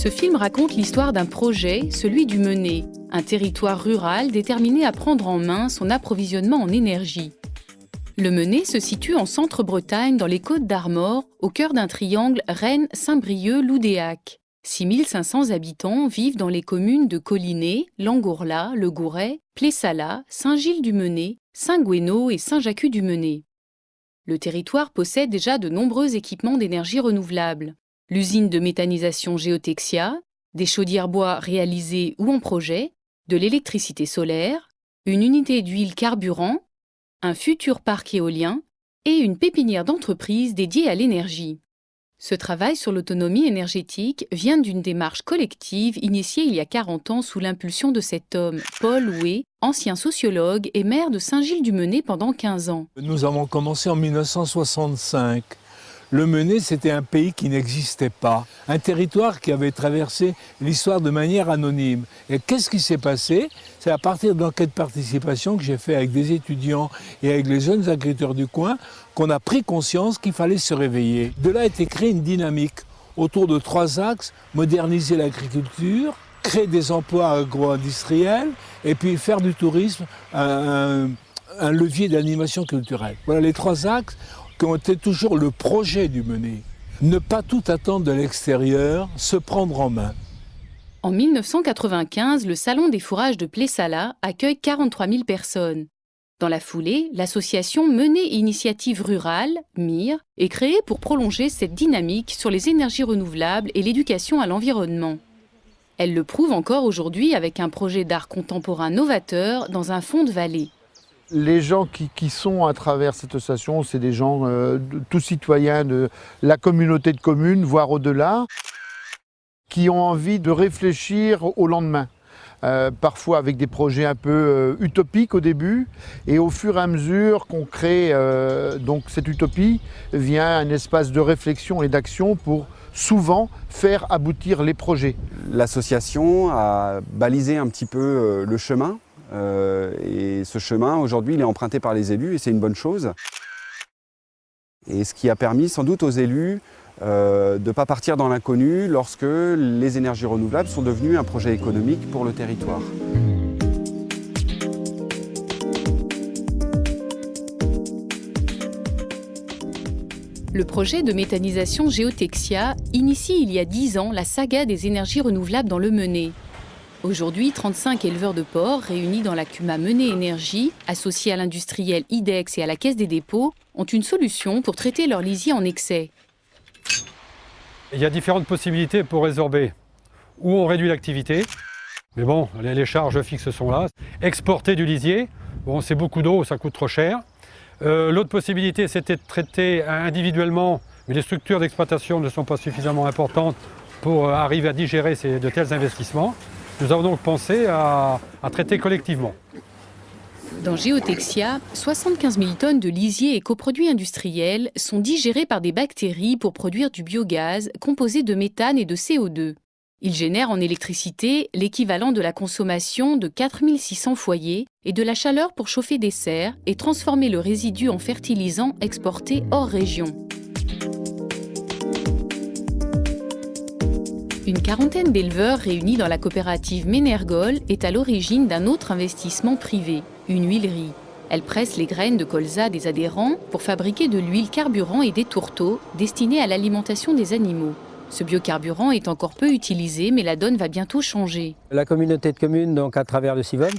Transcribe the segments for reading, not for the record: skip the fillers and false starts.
Ce film raconte l'histoire d'un projet, celui du Mené, un territoire rural déterminé à prendre en main son approvisionnement en énergie. Le Mené se situe en Centre-Bretagne, dans les Côtes d'Armor, au cœur d'un triangle Rennes-Saint-Brieuc-Loudéac. 6500 habitants vivent dans les communes de Collinet, Langourla, Le Gouret, Plessala, Saint-Gilles-du-Mené, Saint-Gouénot et Saint-Jacques-du-Mené. Le territoire possède déjà de nombreux équipements d'énergie renouvelable. L'usine de méthanisation Geotexia, des chaudières bois réalisées ou en projet, de l'électricité solaire, une unité d'huile carburant, un futur parc éolien et une pépinière d'entreprise dédiée à l'énergie. Ce travail sur l'autonomie énergétique vient d'une démarche collective initiée il y a 40 ans sous l'impulsion de cet homme, Paul Houet, ancien sociologue et maire de Saint-Gilles-du-Mené pendant 15 ans. Nous avons commencé en 1965. Le Mené, c'était un pays qui n'existait pas, un territoire qui avait traversé l'histoire de manière anonyme. Et qu'est-ce qui s'est passé? C'est à partir d'enquêtes de participation que j'ai fait avec des étudiants et avec les jeunes agriculteurs du coin qu'on a pris conscience qu'il fallait se réveiller. De là a été créée une dynamique autour de 3 axes: moderniser l'agriculture, créer des emplois agro-industriels et puis faire du tourisme un levier d'animation culturelle. Voilà les 3 axes qui ont été toujours le projet du Mené. Ne pas tout attendre de l'extérieur, se prendre en main. En 1995, le Salon des fourrages de Plessala accueille 43 000 personnes. Dans la foulée, l'association Mené Initiative Rurale, MIR, est créée pour prolonger cette dynamique sur les énergies renouvelables et l'éducation à l'environnement. Elle le prouve encore aujourd'hui avec un projet d'art contemporain novateur dans un fond de vallée. Les gens qui sont à travers cette association, c'est des gens tous citoyens de la communauté de communes, voire au-delà, qui ont envie de réfléchir au lendemain. Parfois avec des projets un peu utopiques au début, et au fur et à mesure qu'on crée donc cette utopie, vient un espace de réflexion et d'action pour souvent faire aboutir les projets. L'association a balisé un petit peu le chemin. Et ce chemin, aujourd'hui, il est emprunté par les élus et c'est une bonne chose. Et ce qui a permis sans doute aux élus de ne pas partir dans l'inconnu lorsque les énergies renouvelables sont devenues un projet économique pour le territoire. Le projet de méthanisation Geotexia initie il y a 10 ans la saga des énergies renouvelables dans le Mené. Aujourd'hui, 35 éleveurs de porcs réunis dans la CUMA Mené Énergie, associés à l'industriel IDEX et à la Caisse des dépôts, ont une solution pour traiter leur lisier en excès. Il y a différentes possibilités pour résorber. Ou on réduit l'activité, mais bon, les charges fixes sont là. Exporter du lisier, bon, c'est beaucoup d'eau, ça coûte trop cher. L'autre possibilité, c'était de traiter individuellement, mais les structures d'exploitation ne sont pas suffisamment importantes pour arriver à digérer de tels investissements. Nous avons donc pensé à traiter collectivement. Dans Geotexia, 75 000 tonnes de lisier et coproduits industriels sont digérés par des bactéries pour produire du biogaz composé de méthane et de CO2. Ils génèrent en électricité l'équivalent de la consommation de 4600 foyers et de la chaleur pour chauffer des serres et transformer le résidu en fertilisant exporté hors région. Une quarantaine d'éleveurs réunis dans la coopérative Ménergol est à l'origine d'un autre investissement privé, une huilerie. Elle presse les graines de colza des adhérents pour fabriquer de l'huile carburant et des tourteaux destinés à l'alimentation des animaux. Ce biocarburant est encore peu utilisé, mais la donne va bientôt changer. La communauté de communes, donc à travers le CIVOM,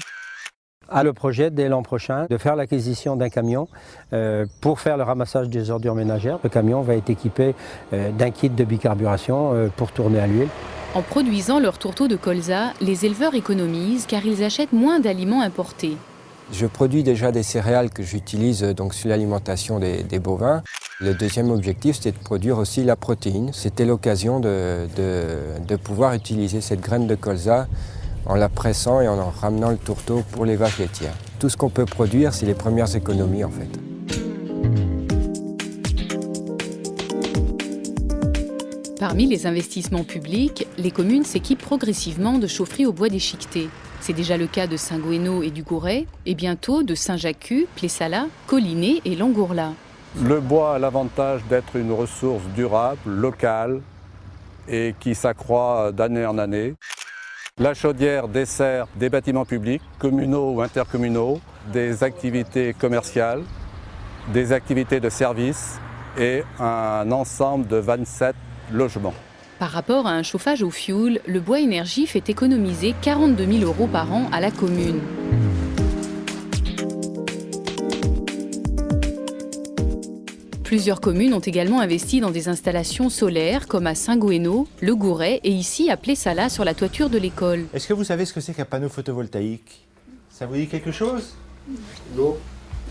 a le projet dès l'an prochain de faire l'acquisition d'un camion pour faire le ramassage des ordures ménagères. Le camion va être équipé d'un kit de bicarburation pour tourner à l'huile. En produisant leurs tourteaux de colza, les éleveurs économisent car ils achètent moins d'aliments importés. Je produis déjà des céréales que j'utilise donc sur l'alimentation des bovins. Le deuxième objectif, c'était de produire aussi la protéine. C'était l'occasion de pouvoir utiliser cette graine de colza en la pressant et en ramenant le tourteau pour les vaches laitières. Tout ce qu'on peut produire, c'est les premières économies en fait. Parmi les investissements publics, les communes s'équipent progressivement de chaufferies au bois déchiqueté. C'est déjà le cas de Saint-Gouénot et du Gouret, et bientôt de Saint-Jacques, Plessala, Collinet et Langourla. Le bois a l'avantage d'être une ressource durable, locale, et qui s'accroît d'année en année. La chaudière dessert des bâtiments publics, communaux ou intercommunaux, des activités commerciales, des activités de services et un ensemble de 27 logements. Par rapport à un chauffage au fioul, le bois énergie fait économiser 42 000 € par an à la commune. Plusieurs communes ont également investi dans des installations solaires, comme à Saint-Gouénot, Le Gouret et ici à Plessala sur la toiture de l'école. Est-ce que vous savez ce que c'est qu'un panneau photovoltaïque? Ça vous dit quelque chose? Non.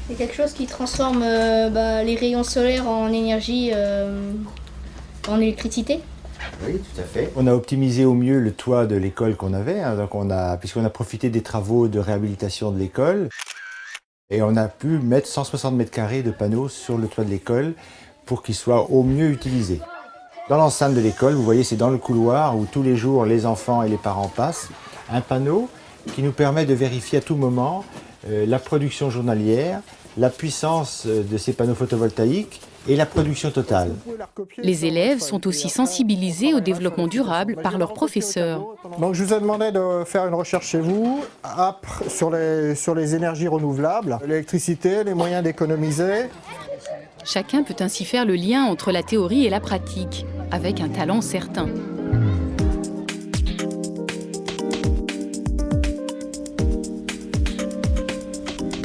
C'est quelque chose qui transforme les rayons solaires en énergie, en électricité. Oui, tout à fait. On a optimisé au mieux le toit de l'école qu'on avait, hein, donc puisqu'on a profité des travaux de réhabilitation de l'école. Et on a pu mettre 160 mètres carrés de panneaux sur le toit de l'école pour qu'ils soient au mieux utilisés. Dans l'enceinte de l'école, vous voyez, c'est dans le couloir où tous les jours les enfants et les parents passent, un panneau qui nous permet de vérifier à tout moment la production journalière, la puissance de ces panneaux photovoltaïques et la production totale. Les élèves sont aussi sensibilisés au développement durable par leurs professeurs. Donc je vous ai demandé de faire une recherche chez vous sur les énergies renouvelables, l'électricité, les moyens d'économiser. Chacun peut ainsi faire le lien entre la théorie et la pratique, avec un talent certain.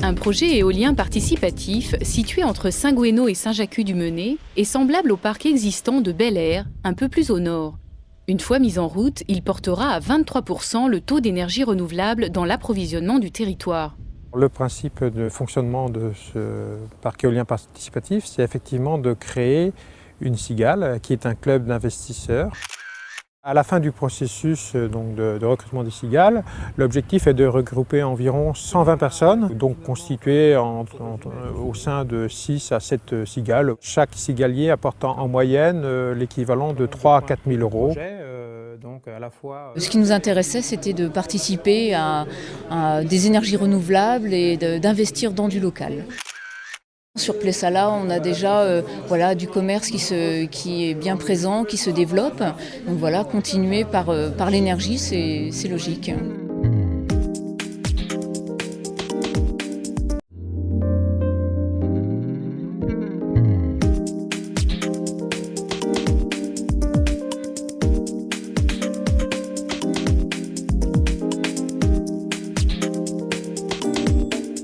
Un projet éolien participatif situé entre Saint-Gouénot et Saint-Jacques-du-Menet est semblable au parc existant de Bel-Air, un peu plus au nord. Une fois mis en route, il portera à 23% le taux d'énergie renouvelable dans l'approvisionnement du territoire. Le principe de fonctionnement de ce parc éolien participatif, c'est effectivement de créer une cigale qui est un club d'investisseurs. À la fin du processus donc, de recrutement des cigales, l'objectif est de regrouper environ 120 personnes, donc constituées au sein de 6 à 7 cigales. Chaque cigalier apportant en moyenne l'équivalent de 3 à 4 000 €. Ce qui nous intéressait, c'était de participer à des énergies renouvelables et d'investir dans du local. Sur Plessala, on a déjà du commerce qui est bien présent, qui se développe. Donc voilà, continuer par l'énergie, c'est logique.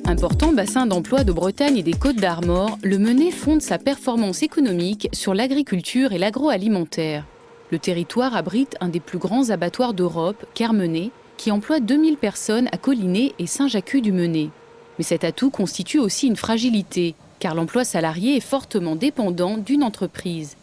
Important bassin d'emploi de Bretagne et des Côtes d'Armor, le Menet fonde sa performance économique sur l'agriculture et l'agroalimentaire. Le territoire abrite un des plus grands abattoirs d'Europe, Kermenay, qui emploie 2000 personnes à Collinet et Saint-Jacques-du-Menet. Mais cet atout constitue aussi une fragilité, car l'emploi salarié est fortement dépendant d'une entreprise.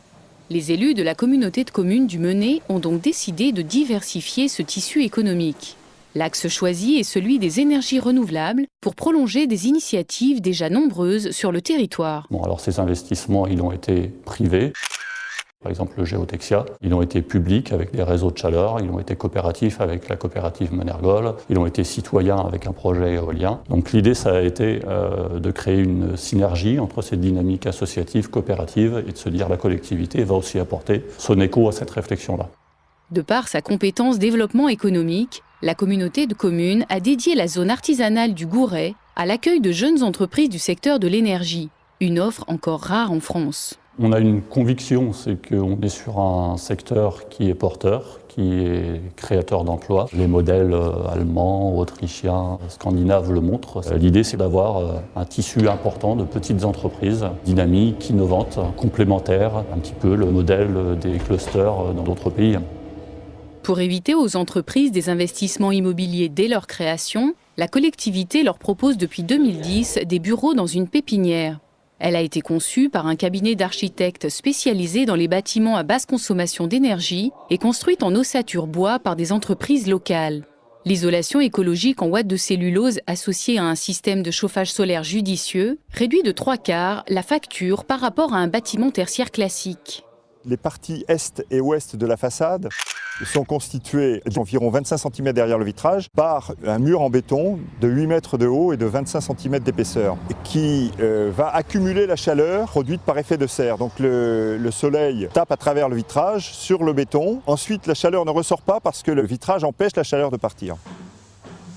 Les élus de la communauté de communes du Menet ont donc décidé de diversifier ce tissu économique. L'axe choisi est celui des énergies renouvelables pour prolonger des initiatives déjà nombreuses sur le territoire. Alors ces investissements, ils ont été privés. Par exemple, le Géotexia, ils ont été publics avec des réseaux de chaleur, ils ont été coopératifs avec la coopérative Menergol, ils ont été citoyens avec un projet éolien. Donc l'idée, ça a été de créer une synergie entre ces dynamiques associatives, coopératives, et de se dire la collectivité va aussi apporter son écho à cette réflexion-là. De par sa compétence développement économique, la communauté de communes a dédié la zone artisanale du Gouret à l'accueil de jeunes entreprises du secteur de l'énergie, une offre encore rare en France. On a une conviction, c'est qu'on est sur un secteur qui est porteur, qui est créateur d'emplois. Les modèles allemands, autrichiens, scandinaves le montrent. L'idée, c'est d'avoir un tissu important de petites entreprises dynamiques, innovantes, complémentaires, un petit peu le modèle des clusters dans d'autres pays. Pour éviter aux entreprises des investissements immobiliers dès leur création, la collectivité leur propose depuis 2010 des bureaux dans une pépinière. Elle a été conçue par un cabinet d'architectes spécialisé dans les bâtiments à basse consommation d'énergie et construite en ossature bois par des entreprises locales. L'isolation écologique en ouate de cellulose associée à un système de chauffage solaire judicieux réduit de 3/4 la facture par rapport à un bâtiment tertiaire classique. Les parties est et ouest de la façade sont constituées d'environ 25 cm derrière le vitrage par un mur en béton de 8 mètres de haut et de 25 cm d'épaisseur qui va accumuler la chaleur produite par effet de serre. Donc le soleil tape à travers le vitrage sur le béton. Ensuite, la chaleur ne ressort pas parce que le vitrage empêche la chaleur de partir.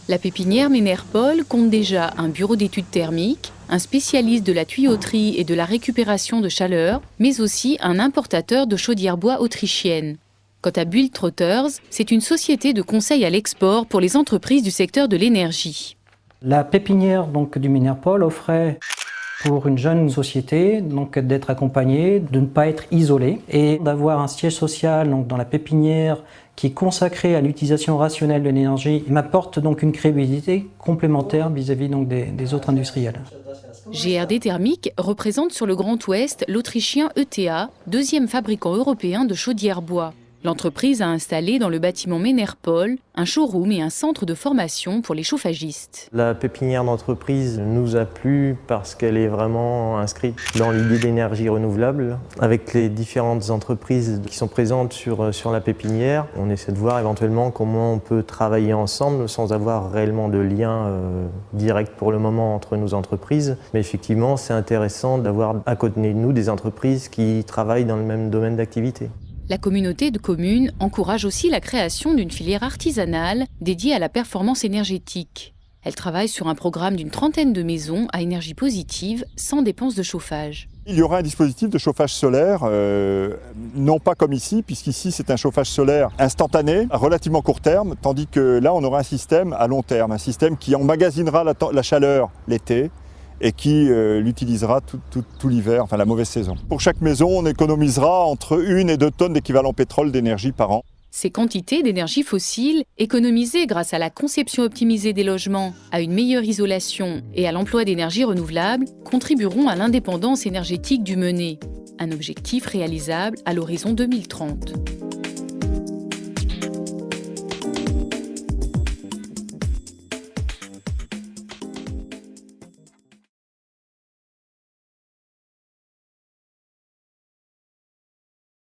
La pépinière Ménerpol compte déjà un bureau d'études thermiques, un spécialiste de la tuyauterie et de la récupération de chaleur, mais aussi un importateur de chaudières bois autrichiennes. Quant à Build-Trotters, c'est une société de conseil à l'export pour les entreprises du secteur de l'énergie. La pépinière du Ménerpol offrait pour une jeune société d'être accompagnée, de ne pas être isolée et d'avoir un siège social dans la pépinière qui est consacré à l'utilisation rationnelle de l'énergie m'apporte une crédibilité complémentaire vis-à-vis des autres industriels. GRD Thermique représente sur le Grand Ouest l'Autrichien ETA, deuxième fabricant européen de chaudières bois. L'entreprise a installé dans le bâtiment Ménerpol un showroom et un centre de formation pour les chauffagistes. La pépinière d'entreprise nous a plu parce qu'elle est vraiment inscrite dans l'idée d'énergie renouvelable. Avec les différentes entreprises qui sont présentes sur la pépinière, on essaie de voir éventuellement comment on peut travailler ensemble sans avoir réellement de lien direct pour le moment entre nos entreprises. Mais effectivement, c'est intéressant d'avoir à côté de nous des entreprises qui travaillent dans le même domaine d'activité. La communauté de communes encourage aussi la création d'une filière artisanale dédiée à la performance énergétique. Elle travaille sur un programme d'une 30aine de maisons à énergie positive, sans dépenses de chauffage. Il y aura un dispositif de chauffage solaire, non pas comme ici, puisqu'ici c'est un chauffage solaire instantané, à relativement court terme, tandis que là on aura un système à long terme, un système qui emmagasinera la chaleur l'été, et qui l'utilisera tout l'hiver, enfin la mauvaise saison. Pour chaque maison, on économisera entre 1 et 2 tonnes d'équivalent pétrole d'énergie par an. Ces quantités d'énergie fossile, économisées grâce à la conception optimisée des logements, à une meilleure isolation et à l'emploi d'énergies renouvelables, contribueront à l'indépendance énergétique du Mené, un objectif réalisable à l'horizon 2030.